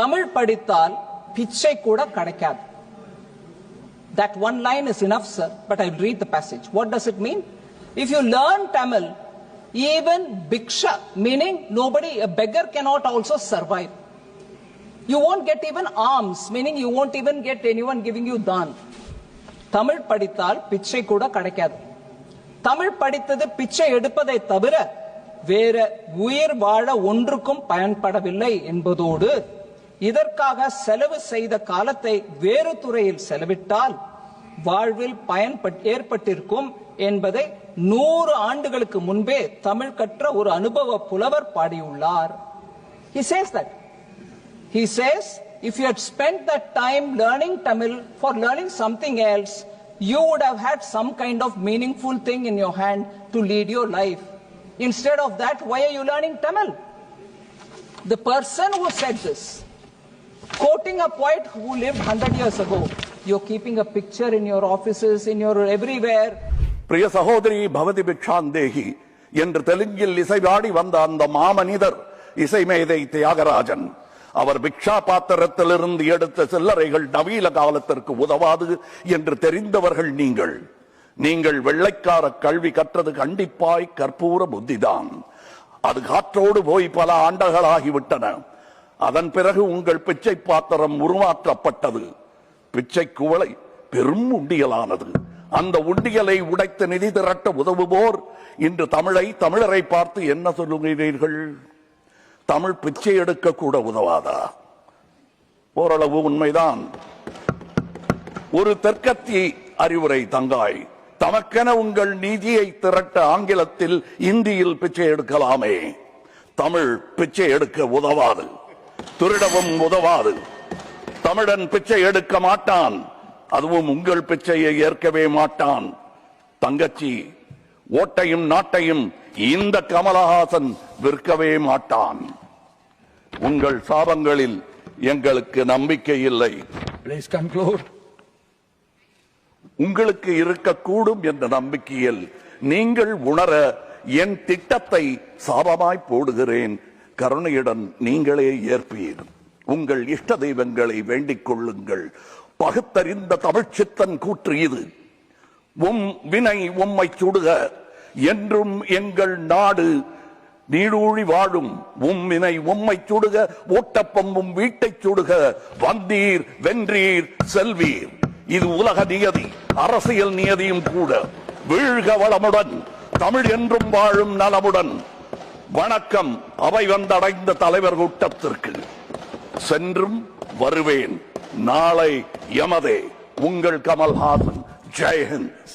தமிழ் படித்தால் பிச்சை கூட கிடைக்காது. That one line is enough, sir, but I'll read the passage. What does it mean? If you learn Tamil, even bhiksha, meaning a beggar cannot also survive. You won't get even alms, meaning you won't even get anyone giving you dhan. Tamil படித்தால் பிச்சை கூட கிடைக்காது. தமிழ் படித்தது பிச்சை எடுப்பதை தவிர வேற உயிர் வாழ ஒன்றுக்கும் பயன்படவில்லை என்பதோடு இதற்காக செலவு செய்த காலத்தை வேறு துறையில் செலவிட்டால் வாழ்வில் பயன் ஏற்பட்டிருக்கும் என்பதை 100 ஆண்டுகளுக்கு முன்பே தமிழ் கற்ற ஒரு அனுபவ புலவர் பாடியுள்ளார். He says that. He says, if you had spent that time learning Tamil for learning something else, you would have had some kind of meaningful thing in your hand to lead your life. Instead of that, why are you learning Tamil? The person who said this, quoting a poet who lived 100 years ago, you're keeping a picture in your offices, in your everywhere. பிரிய சகோதரி பவதி பிக்ஷாந்தேகி என்று தெலுங்கில் இசைபாடி வந்த அந்த மாமனிதர் இசைமேதை தியாகராஜன். அவர் பிக்ஷா பாத்திரத்திலிருந்து எடுத்த சில்லறைகள் நவீன காலத்திற்கு உதவாது என்று தெரிந்தவர்கள் நீங்கள். நீங்கள் வெள்ளைக்கார கல்வி கற்றது கண்டிப்பாய் கற்பூர புத்திதான். அது காற்றோடு போய் பல ஆண்டுகளாகிவிட்டன. அதன் பிறகு உங்கள் பிச்சை பாத்திரம் உருமாற்றப்பட்டது. பிச்சை குவளை பெரும் உண்டியலானது. அந்த உண்டியலை உடைத்து நிதி திரட்ட உதவுவோர் இன்று தமிழரை பார்த்து என்ன சொல்லுகிறீர்கள்? தமிழ் பிச்சை எடுக்க கூட உதவாதா? ஓரளவு உண்மைதான். ஒரு தெற்கத்தி அறிவுரை தங்காய், தமக்கென உங்கள் நிதியை திரட்ட ஆங்கிலத்தில் இந்தியில் பிச்சை எடுக்கலாமே. தமிழ் பிச்சை எடுக்க உதவாது, திருடவும் உதவாது. தமிழன் பிச்சை எடுக்க மாட்டான், அதுவும் உங்கள் பிச்சையை ஏற்கவே மாட்டான். தங்கச்சி, ஓட்டையும் நாட்டையும் இந்த கமலஹாசன் விற்கவே மாட்டான். உங்கள் சாபங்களில் எங்களுக்கு நம்பிக்கை இல்லை. Please conclude. உங்களுக்கு இருக்கக்கூடும் என்ற நம்பிக்கையில் நீங்கள் உணர என் திட்டத்தை சாபமாய் போடுகிறேன். கருணையுடன் நீங்களே ஏற்பீர். உங்கள் இஷ்ட தெய்வங்களை வேண்டிக் கொள்ளுங்கள். பகுத்தறிந்த தமிழ்ச்சித்தன் கூற்று இது. வினை உம்மை சுடுக, என்றும் எங்கள் நாடு நீடூழி வாழும். வினை உம்மை சுடுக, ஓட்டப்பம்பும் வீட்டை சுடுக. வந்தீர் வென்றீர் செல்வீர். இது உலக நியதி, அரசியல் நியதியும் கூட. வீழ்க வளமுடன், தமிழ் என்றும் வாழும் நலமுடன். வணக்கம் அவை வந்தடைந்த தலைவர் கூட்டத்திற்கு. சென்றும் வருவேன், நாளை எமதே. உங்கள் கமல்ஹாசன். ஜெய்ஹிந்த்.